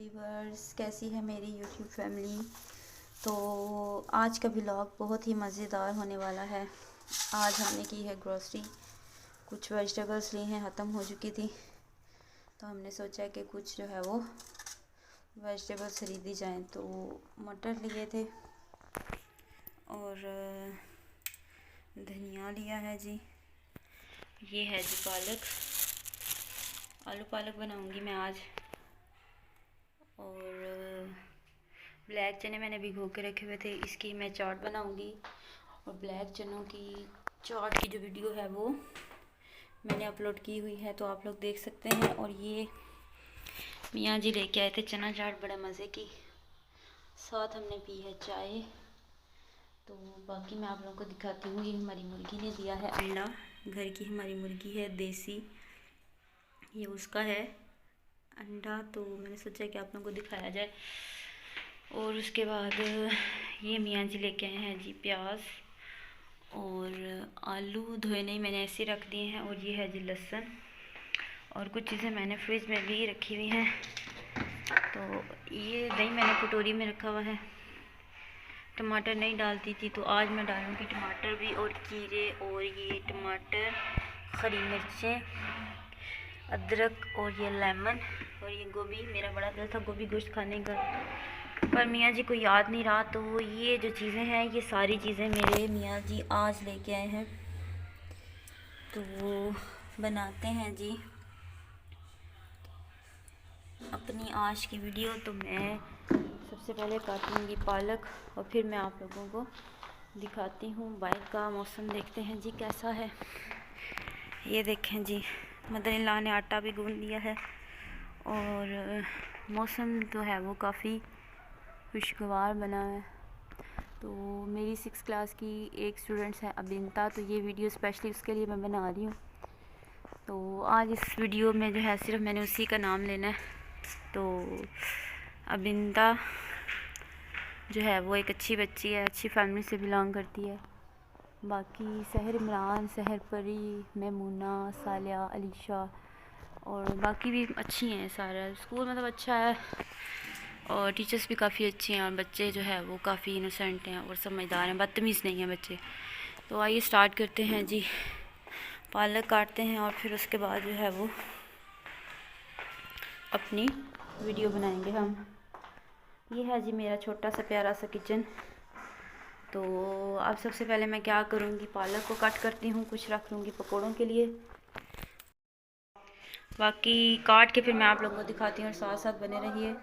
Viewers, कैसी है मेरी यूट्यूब फैमिली। तो आज का व्लॉग बहुत ही मज़ेदार होने वाला है। आज हमने की है ग्रोसरी, कुछ वेजिटेबल्स ली हैं, ख़त्म हो चुकी थी, तो हमने सोचा कि कुछ जो है वो वेजिटेबल्स खरीदी जाएं। तो मटर लिए थे और धनिया लिया है जी। ये है जी पालक, आलू पालक बनाऊंगी मैं आज। और ब्लैक चने मैंने भिगो के रखे हुए थे, इसकी मैं चाट बनाऊंगी। और ब्लैक चनों की चाट की जो वीडियो है वो मैंने अपलोड की हुई है, तो आप लोग देख सकते हैं। और ये मियाँ जी लेके आए थे चना चाट, बड़े मज़े की, साथ हमने पी है चाय। तो बाकी मैं आप लोगों को दिखाती हूँ। ये हमारी मुर्गी ने दिया है अंडा, घर की हमारी मुर्गी है देसी, ये उसका है अंडा, तो मैंने सोचा कि आप लोगों को दिखाया जाए। और उसके बाद ये मियाँ जी लेके आए हैं जी प्याज और आलू, धोए नहीं मैंने ऐसे रख दिए हैं। और ये है जी लहसुन, और कुछ चीज़ें मैंने फ्रिज में भी रखी हुई हैं। तो ये दही मैंने कटोरी में रखा हुआ है। टमाटर नहीं डालती थी, तो आज मैं डालूँगी टमाटर भी, और खीरे, और ये टमाटर, हरी मिर्चें, अदरक, और ये लेमन, और ये गोभी। मेरा बड़ा दिल था गोभी गोश्त खाने का, पर मियाँ जी को याद नहीं रहा। तो ये जो चीज़ें हैं, ये सारी चीज़ें मेरे मियाँ जी आज लेके आए हैं, तो वो बनाते हैं जी अपनी आज की वीडियो। तो मैं सबसे पहले काटूंगी पालक, और फिर मैं आप लोगों को दिखाती हूँ। बाहर का मौसम देखते हैं जी कैसा है। ये देखें जी, मदर-इन-लॉ ने आटा भी गूंद दिया है, और मौसम तो है वो काफ़ी खुशगवार बना है। तो मेरी 6 क्लास की एक स्टूडेंट्स है अबिंता, तो ये वीडियो स्पेशली उसके लिए मैं बना रही हूँ। तो आज इस वीडियो में जो है सिर्फ मैंने उसी का नाम लेना है। तो अबिंता जो है वो एक अच्छी बच्ची है, अच्छी फैमिली से बिलोंग करती है। बाकी सहर इमरान, सहर परी, मैमूना, सालिया, अलीशा और बाकी भी अच्छी हैं। सारा स्कूल मतलब अच्छा है, और टीचर्स भी काफ़ी अच्छे हैं, और बच्चे जो है वो काफ़ी इनोसेंट हैं और समझदार हैं, बदतमीज़ नहीं हैं बच्चे। तो आइए स्टार्ट करते हैं जी। पालक काटते हैं और फिर उसके बाद जो है वो अपनी वीडियो बनाएंगे हम। ये है जी मेरा छोटा सा प्यारा सा किचन। तो अब सबसे पहले मैं क्या करूँगी, पालक को कट करती हूँ, कुछ रख लूँगी पकौड़ों के लिए। बाकी काट के फिर मैं आप लोगों को दिखाती हूँ, और साथ साथ बने रहिए।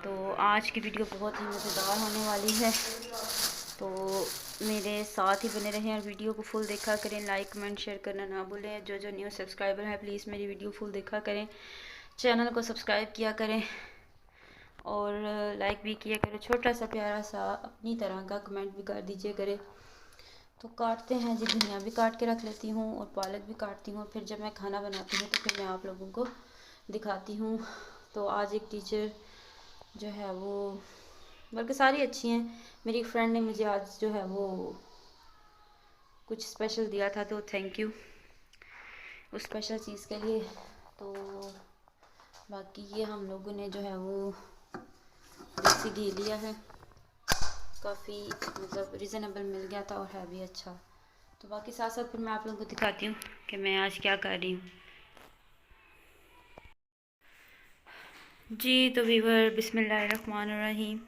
तो आज की वीडियो बहुत ही मज़ेदार होने वाली है, तो मेरे साथ ही बने रहें और वीडियो को फुल देखा करें। लाइक कमेंट शेयर करना ना भूलें। जो जो न्यू सब्सक्राइबर हैं प्लीज़ मेरी वीडियो फुल देखा करें, चैनल को सब्सक्राइब किया करें और लाइक भी किया करें। छोटा सा प्यारा सा अपनी तरह का कमेंट भी कर दीजिए करें। तो काटते हैं जी, धनिया भी काट के रख लेती हूँ और पालक भी काटती हूँ। फिर जब मैं खाना बनाती हूँ तो फिर मैं आप लोगों को दिखाती हूँ। तो आज एक टीचर जो है वो, बल्कि सारी अच्छी हैं, मेरी फ्रेंड ने मुझे आज जो है वो कुछ स्पेशल दिया था, तो थैंक यू उस स्पेशल चीज़ के लिए। तो बाकी ये हम लोगों ने जो है वो देसी घी लिया है, काफ़ी मतलब रिजनेबल मिल गया था और है भी अच्छा। तो बाकी साथ साथ फिर मैं आप लोगों को दिखाती हूँ कि मैं आज क्या कर रही हूँ जी। तो व्यूअर बिस्मिल्लाहिर्रहमानिर्रहीम,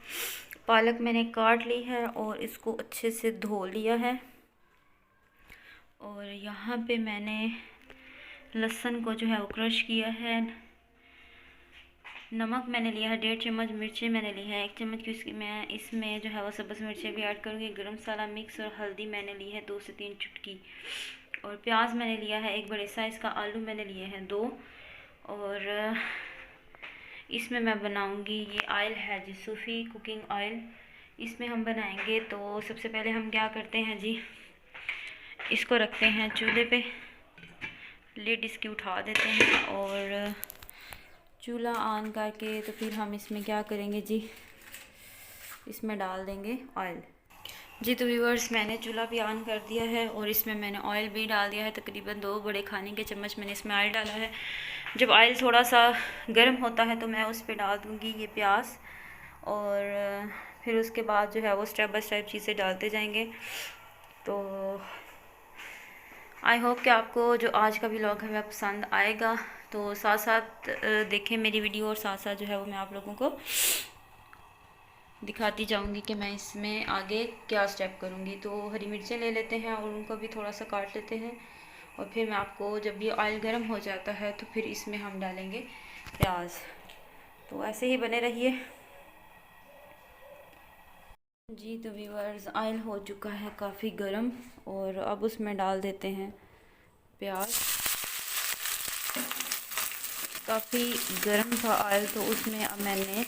पालक मैंने काट ली है और इसको अच्छे से धो लिया है। और यहाँ पे मैंने लहसुन को जो है वो क्रश किया है। नमक मैंने लिया है 1.5 चम्मच, मिर्चें मैंने ली है 1 चम्मच की, उसकी मैं इसमें जो है वो सब्ज़ मिर्चें भी ऐड करूँगी। गरम मसाला मिक्स और हल्दी मैंने ली है 2 से 3 चुटकी। और प्याज मैंने लिया है एक बड़े साइज़ का, आलू मैंने लिए हैं 2। और इसमें मैं बनाऊँगी, ये ऑयल है जी सूफ़ी कुकिंग ऑयल, इसमें हम बनाएंगे। तो सबसे पहले हम क्या करते हैं जी, इसको रखते हैं चूल्हे पे, लिड इसकी उठा देते हैं और चूल्हा ऑन करके तो फिर हम इसमें क्या करेंगे जी, इसमें डाल देंगे ऑयल जी। तो व्यूअर्स मैंने चूल्हा भी ऑन कर दिया है और इसमें मैंने ऑयल भी डाल दिया है, तकरीबन 2 बड़े खाने के चम्मच मैंने इसमें ऑयल डाला है। जब ऑयल थोड़ा सा गर्म होता है तो मैं उस पर डाल दूँगी ये प्याज, और फिर उसके बाद जो है वो स्टेप बाय स्टेप चीज़ें डालते जाएंगे। तो आई होप कि आपको जो आज का व्लॉग है वह पसंद आएगा। तो साथ साथ देखें मेरी वीडियो, और साथ साथ जो है वो मैं आप लोगों को दिखाती जाऊंगी कि मैं इसमें आगे क्या स्टेप करूंगी। तो हरी मिर्चें ले लेते हैं और उनको भी थोड़ा सा काट लेते हैं, और फिर मैं आपको जब ये ऑयल गर्म हो जाता है तो फिर इसमें हम डालेंगे प्याज। तो ऐसे ही बने रहिए। जी तो व्यूअर्स, ऑयल हो चुका है काफ़ी गर्म, और अब उसमें डाल देते हैं प्याज। काफ़ी गर्म था ऑयल, तो उसमें अब मैंने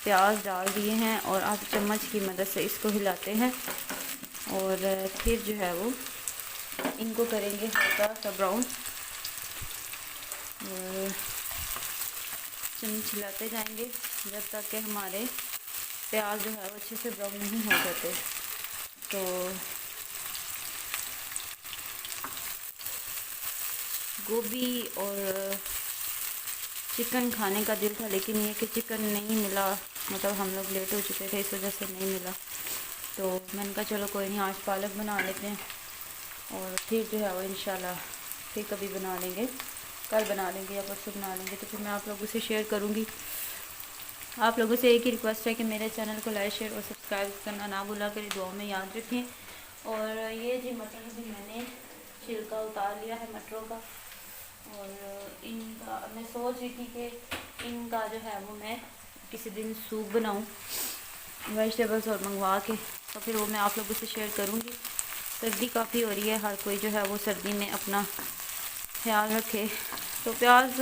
प्याज डाल दिए हैं, और आप चम्मच की मदद से इसको हिलाते हैं, और फिर जो है वो इनको करेंगे हल्का सा ब्राउन, और चम्मच हिलाते जाएंगे जब तक कि हमारे प्याज जो है वो अच्छे से ब्राउन नहीं हो जाते। तो गोभी और चिकन खाने का दिल था, लेकिन ये कि चिकन नहीं मिला, मतलब हम लोग लेट हो चुके थे, इस वजह से नहीं मिला। तो मैंने कहा चलो कोई नहीं, आज पालक बना लेते हैं, और फिर जो है वो इंशाल्लाह फिर कभी बना लेंगे, कल बना लेंगे या परसों बना लेंगे। तो फिर मैं आप लोगों से शेयर करूँगी। आप लोगों से एक ही रिक्वेस्ट है कि मेरे चैनल को लाइक शेयर और सब्सक्राइब करना ना भूला करें, दुआ में याद रखें। और ये जी मटर भी मैंने छिलका उतार लिया है मटरों का, और इनका मैं सोच रही थी कि इनका जो है वो मैं किसी दिन सूप बनाऊं वेजिटेबल्स और मंगवा के, तो फिर वो मैं आप लोगों से शेयर करूंगी। सर्दी काफ़ी हो रही है, हर कोई जो है वो सर्दी में अपना ख्याल रखे। तो प्याज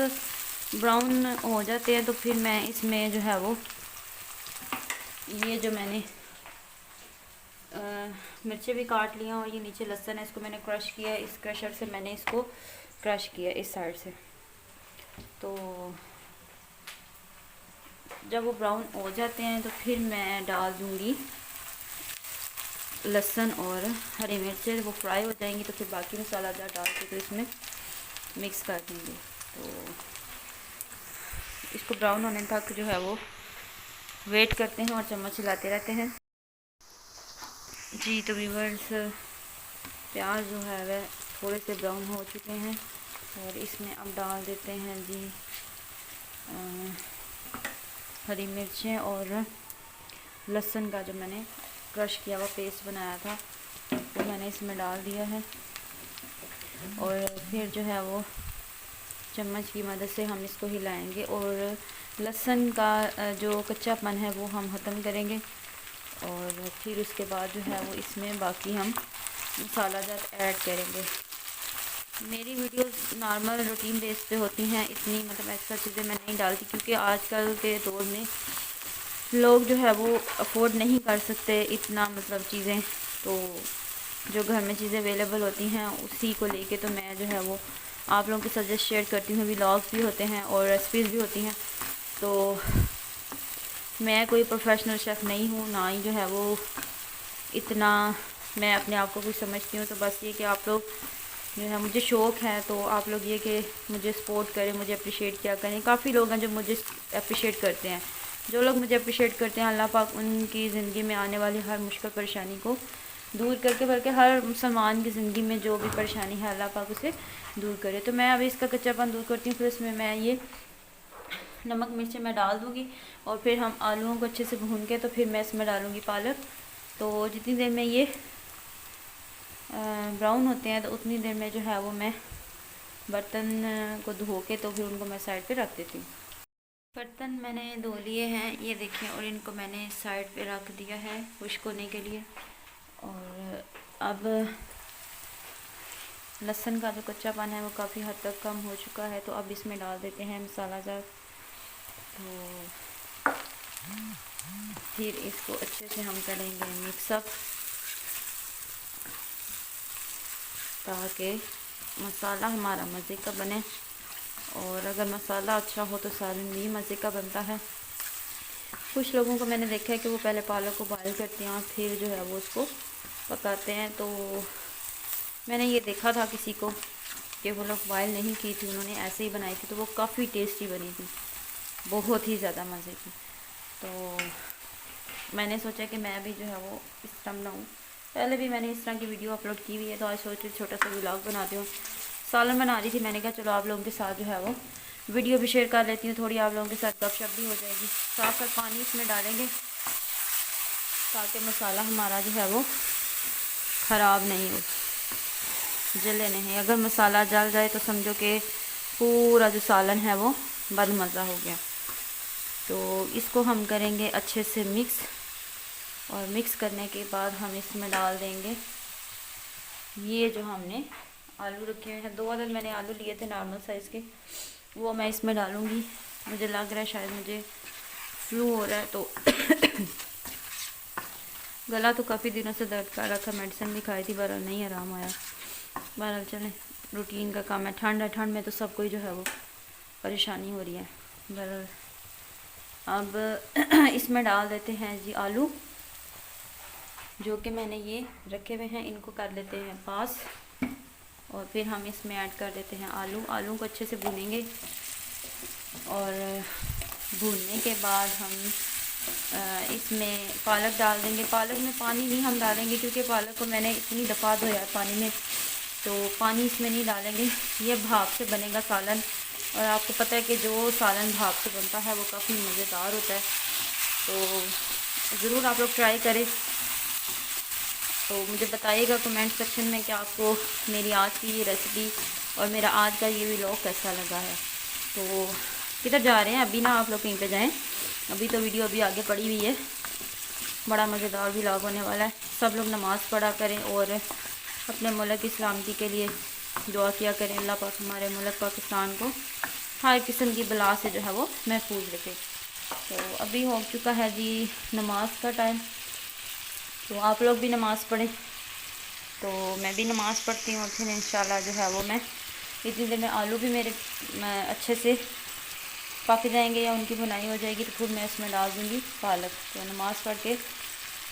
ब्राउन हो जाते हैं तो फिर मैं इसमें जो है वो ये जो मैंने मिर्चें भी काट लिया, और ये नीचे लहसुन है, इसको मैंने क्रश किया है, इस क्रशर से मैंने इसको क्रश किया इस साइड से। तो जब वो ब्राउन हो जाते हैं तो फिर मैं डाल दूँगी लहसुन और हरी मिर्चें। वो फ्राई हो जाएंगी तो फिर बाकी मसाला डाल के तो इसमें मिक्स कर देंगे। तो इसको ब्राउन होने तक जो है वो वेट करते हैं और चम्मच हिलाते रहते हैं। जी तो व्यूअर्स, प्याज जो है वह थोड़े से ब्राउन हो चुके हैं, और इसमें अब डाल देते हैं जी हरी मिर्चें और लहसुन का जो मैंने क्रश किया हुआ पेस्ट बनाया था वो मैंने इसमें डाल दिया है, और फिर जो है वो चम्मच की मदद से हम इसको हिलाएंगे, और लहसुन का जो कच्चापन है वो हम ख़त्म करेंगे, और फिर उसके बाद जो है वो इसमें बाकी हम मसाला जात ऐड करेंगे। मेरी वीडियोस नॉर्मल रूटीन बेस पे होती हैं, इतनी मतलब एक्स्ट्रा चीज़ें मैं नहीं डालती, क्योंकि आजकल के दौर में लोग जो है वो अफोर्ड नहीं कर सकते इतना मतलब चीज़ें। तो जो घर में चीज़ें अवेलेबल होती हैं उसी को लेके तो मैं जो है वो आप लोगों के साथ जस्ट शेयर करती हूँ। व्लॉग्स भी होते हैं और रेसिपीज़ भी होती हैं। तो मैं कोई प्रोफेशनल शेफ़ नहीं हूँ, ना ही जो है वो इतना मैं अपने आप को कुछ समझती हूँ। तो बस ये कि आप लोग जो है, मुझे शौक़ है तो आप लोग ये कि मुझे सपोर्ट करें, मुझे अप्रिशिएट किया करें। काफ़ी लोग हैं जो मुझे अप्रिशिएट करते हैं। जो लोग मुझे अप्रिशिएट करते हैं, अल्लाह पाक उनकी ज़िंदगी में आने वाली हर मुश्किल परेशानी को दूर करके, बल्कि हर मुसलमान की ज़िंदगी में जो भी परेशानी है अल्लाह पाक उसे दूर करे। तो मैं अभी इसका कच्चापन दूर करती हूँ, फिर इसमें मैं ये नमक मिर्चें मैं डाल दूँगी, और फिर हम आलूओं को अच्छे से भून के तो फिर मैं इसमें डालूँगी पालक। तो जितनी देर में ये ब्राउन होते हैं तो उतनी देर में जो है वो मैं बर्तन को धो के तो फिर उनको मैं साइड पे रख देती हूँ। बर्तन मैंने धो लिए हैं, ये देखें, और इनको मैंने साइड पे रख दिया है खुश्क होने के लिए। और अब लहसुन का जो कच्चापन है वो काफ़ी हद तक कम हो चुका है, तो अब इसमें डाल देते हैं मसाला जात। तो फिर इसको अच्छे से हम करेंगे मिक्सअप, ताकि मसाला हमारा मज़े का बने। और अगर मसाला अच्छा हो तो सालन भी मज़े का बनता है। कुछ लोगों को मैंने देखा है कि वो पहले पालक को बॉयल करते हैं और फिर जो है वो उसको पकाते हैं। तो मैंने ये देखा था किसी को, कि वो लोग बॉयल नहीं की थी, उन्होंने ऐसे ही बनाई थी, तो वो काफ़ी टेस्टी बनी थी, बहुत ही ज़्यादा मज़े की। तो मैंने सोचा कि मैं भी जो है वो इस तरह बनाऊँ। पहले भी मैंने इस तरह की वीडियो अपलोड की हुई है, तो आज सोच छोटा सा व्लॉग बनाती हूँ। सालन बना रही थी, मैंने कहा चलो आप लोगों के साथ जो है वो वीडियो भी शेयर कर लेती हूँ, थोड़ी आप लोगों के साथ गपशप भी हो जाएगी। साथ साथ पानी इसमें डालेंगे ताकि मसाला हमारा जो है वो ख़राब नहीं हो, जले नहीं। अगर मसाला जल जाए तो समझो कि पूरा जो सालन है वो बदमज़ा हो गया। तो इसको हम करेंगे अच्छे से मिक्स, और मिक्स करने के बाद हम इसमें डाल देंगे ये जो हमने आलू रखे हुए हैं। 2 अदद मैंने आलू लिए थे नॉर्मल साइज़ के, वो मैं इसमें डालूँगी। मुझे लग रहा है शायद मुझे फ्लू हो रहा है, तो गला तो काफ़ी दिनों से दर्द कर रखा, मेडिसिन भी खाई थी, बहरहाल नहीं आराम आया। बहरहाल चलें, रूटीन का काम है। ठंड है, ठंड में तो सबको ही जो है वो परेशानी हो रही है। बहरहाल अब इसमें डाल देते हैं जी आलू, जो कि मैंने ये रखे हुए हैं, इनको कर लेते हैं पास, और फिर हम इसमें ऐड कर देते हैं आलू को अच्छे से भूनेंगे। और भूनने के बाद हम इसमें पालक डाल देंगे। पालक में पानी नहीं हम डालेंगे, क्योंकि पालक को मैंने इतनी दफ़ा धोया पानी में, तो पानी इसमें नहीं डालेंगे। ये भाप से बनेगा सालन, और आपको पता है कि जो सालन भाप से बनता है वो काफ़ी मज़ेदार होता है। तो ज़रूर आप लोग ट्राई करें। तो मुझे बताइएगा कमेंट सेक्शन में कि आपको मेरी आज की ये रेसिपी और मेरा आज का ये व्लॉग कैसा लगा है। तो किधर जा रहे हैं अभी ना, आप लोग कहीं पे जाएं, अभी तो वीडियो अभी आगे पड़ी हुई है। बड़ा मज़ेदार व्लॉग होने वाला है। सब लोग नमाज़ पढ़ा करें और अपने मुल्क की सलामती के लिए दुआ किया करें। अल्लाह पाक हमारे मुल्क पाकिस्तान को हर किस्म की बला से जो है वो महफूज रखे। तो अभी हो चुका है जी नमाज का टाइम, तो आप लोग भी नमाज़ पढ़ें। तो मैं भी नमाज़ पढ़ती हूँ, फिर इंशाल्लाह जो है वो मैं इतनी देर में आलू भी मेरे अच्छे से पक जाएंगे या उनकी बुनाई हो जाएगी, तो फिर मैं इसमें डाल दूँगी पालक। तो नमाज़ पढ़ के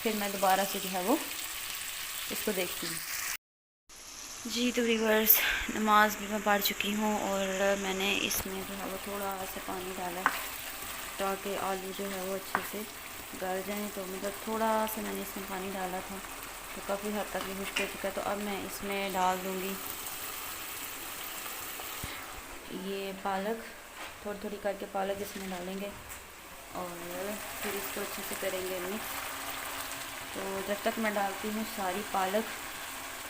फिर मैं दोबारा से जो है वो इसको देखती हूँ। जी तो व्यूअर्स, नमाज भी मैं पढ़ चुकी हूँ, और मैंने इसमें जो है वो थोड़ा सा पानी डाला है ताकि आलू जो है वो अच्छे से गल जाए। तो मतलब थोड़ा सा मैंने इसमें पानी डाला था, तो काफ़ी हद तक ये खुश्क हो चुका है। तो अब मैं इसमें डाल दूँगी ये पालक, थोड़ी थोड़ी करके पालक इसमें डालेंगे, और फिर इसको अच्छे से करेंगे मिक्स। तो जब तक मैं डालती हूँ सारी पालक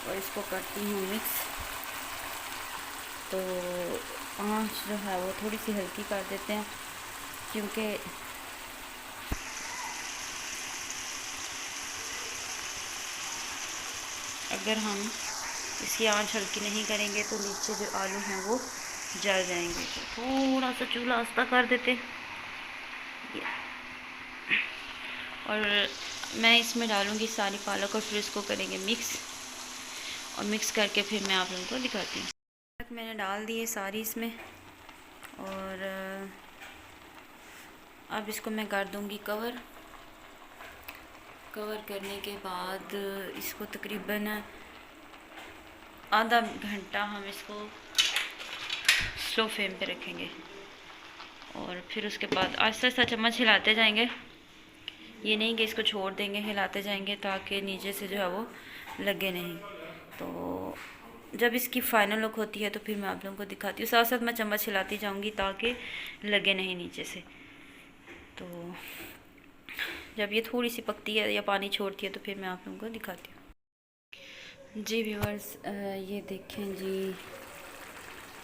और इसको करती हूँ मिक्स, तो आँच जो है वो थोड़ी सी हल्की कर देते हैं, क्योंकि अगर हम इसकी आँच हल्की नहीं करेंगे तो नीचे जो आलू हैं वो जल जाएंगे। तो थोड़ा सा चूल्हा आस्ता कर देते, और मैं इसमें डालूँगी सारी पालक और फिर इसको करेंगे मिक्स, और मिक्स करके फिर मैं आप लोगों को दिखाती हूँ। पालक मैंने डाल दी है सारी इसमें, और अब इसको मैं कर दूँगी कवर। कवर करने के बाद इसको तकरीबन आधा घंटा हम इसको स्लो फ्लेम पे रखेंगे, और फिर उसके बाद आहिस्ता आहिस्ता चम्मच हिलाते जाएंगे। ये नहीं कि इसको छोड़ देंगे, हिलाते जाएंगे ताकि नीचे से जो है वो लगे नहीं। तो जब इसकी फ़ाइनल लुक होती है तो फिर मैं आप लोगों को दिखाती हूँ। साथ साथ मैं चम्मच हिलाती जाऊँगी ताकि लगे नहीं नीचे से। तो जब ये थोड़ी सी पकती है या पानी छोड़ती है तो फिर मैं आप लोगों को दिखाती हूँ। जी व्यूअर्स, ये देखें जी,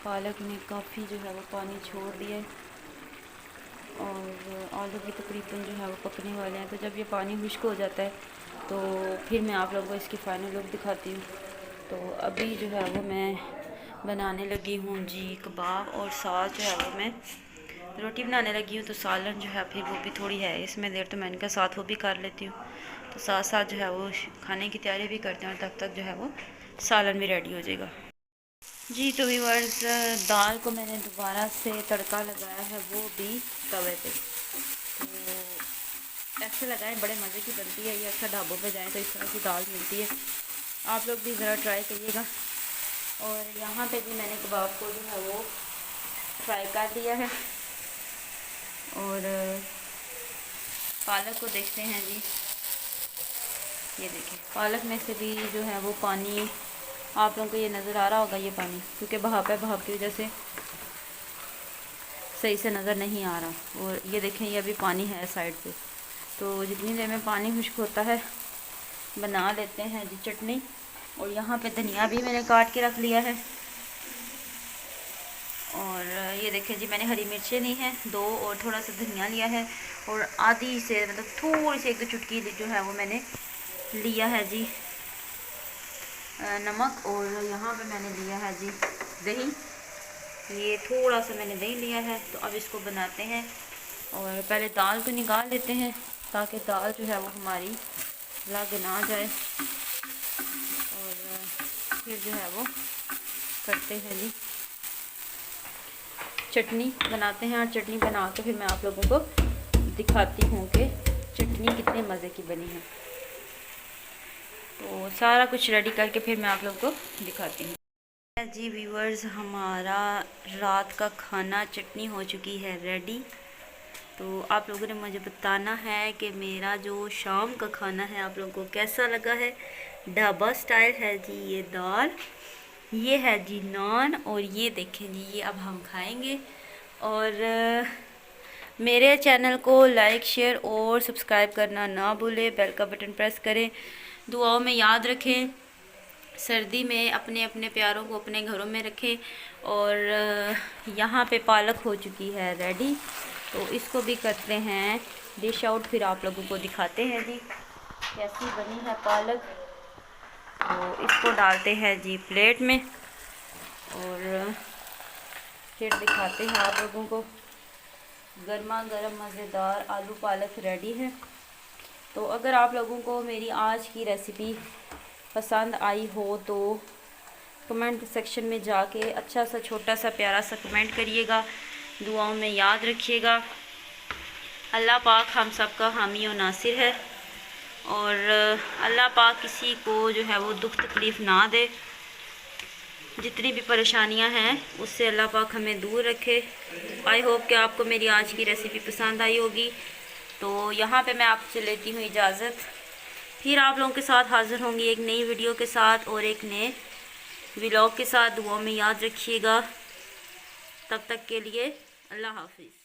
पालक ने काफ़ी जो है वो पानी छोड़ दिया है, और आलू भी तकरीबन जो है वो पकने वाले हैं। तो जब ये पानी खुश्क हो जाता है तो फिर मैं आप लोगों को इसकी फ़ाइनल लुक दिखाती हूँ। तो अभी जो है वो मैं बनाने लगी हूँ जी कबाब, और साथ जो है वो मैं रोटी बनाने लगी हूँ। तो सालन जो है फिर वो भी थोड़ी है इसमें देर, तो मैंने कहा साथ वो भी कर लेती हूँ। तो साथ साथ जो है वो खाने की तैयारी भी करते हैं, और तब तक जो है वो सालन भी रेडी हो जाएगा। जी तो व्यूअर्स, दाल को मैंने दोबारा से तड़का लगाया है, वो भी तवे पे। तो ऐसे लगाएं, बड़े मज़े की बनती है ये। अच्छा ढाबों पे जाएं तो इस तरह की दाल मिलती है, आप लोग भी ज़रा ट्राई करिएगा। और यहाँ पे भी मैंने कबाब को जो है वो फ्राई कर लिया है। और पालक को देखते हैं जी, ये देखिए पालक में से भी जो है वो पानी आप लोगों को ये नज़र आ रहा होगा, ये पानी क्योंकि भाप है, भाप की वजह से सही से नज़र नहीं आ रहा। और ये देखें ये अभी पानी है साइड पे, तो जितनी देर में पानी खुश्क होता है बना लेते हैं जी चटनी। और यहाँ पे धनिया भी मैंने काट के रख लिया है। और ये देखें जी मैंने हरी मिर्चें ली हैं 2 और थोड़ा सा धनिया लिया है और आधी से मतलब थोड़ी सी 1-2 चुटकी जो है वो मैंने लिया है जी नमक। और यहाँ पे मैंने लिया है जी दही, ये थोड़ा सा मैंने दही लिया है। तो अब इसको बनाते हैं और पहले दाल को निकाल लेते हैं ताकि दाल जो है वो हमारी लग ना जाए। और फिर जो है वो करते हैं जी चटनी बनाते हैं। और चटनी बना के फिर मैं आप लोगों को दिखाती हूँ कि चटनी कितने मज़े की बनी है। तो सारा कुछ रेडी करके फिर मैं आप लोगों को दिखाती हूँ। जी व्यूअर्स, हमारा रात का खाना चटनी हो चुकी है रेडी। तो आप लोगों ने मुझे बताना है कि मेरा जो शाम का खाना है आप लोगों को कैसा लगा है। ढाबा स्टाइल है जी ये दाल, ये है जी नान, और ये देखें जी ये अब हम खाएंगे। और मेरे चैनल को लाइक शेयर और सब्सक्राइब करना ना भूलें, बेल का बटन प्रेस करें, दुआओं में याद रखें। सर्दी में अपने अपने प्यारों को अपने घरों में रखें। और यहाँ पे पालक हो चुकी है रेडी, तो इसको भी करते हैं डिश आउट, फिर आप लोगों को दिखाते हैं जी कैसी बनी है पालक। तो इसको डालते हैं जी प्लेट में और फिर दिखाते हैं आप लोगों को। गर्मा गर्म मज़ेदार आलू पालक रेडी है। तो अगर आप लोगों को मेरी आज की रेसिपी पसंद आई हो तो कमेंट सेक्शन में जाके अच्छा सा छोटा सा प्यारा सा कमेंट करिएगा, दुआओं में याद रखिएगा। अल्लाह पाक हम सब का हामी और नासिर है। और अल्लाह पाक किसी को जो है वो दुख तकलीफ़ ना दे, जितनी भी परेशानियां हैं उससे अल्लाह पाक हमें दूर रखे। आई होप कि आपको मेरी आज की रेसिपी पसंद आई होगी। तो यहाँ पे मैं आपसे लेती हूँ इजाज़त, फिर आप लोगों के साथ हाज़िर होंगी एक नई वीडियो के साथ और एक नए व्लॉग के साथ। दुआ में याद रखिएगा। तब तक के लिए अल्लाह हाफिज़।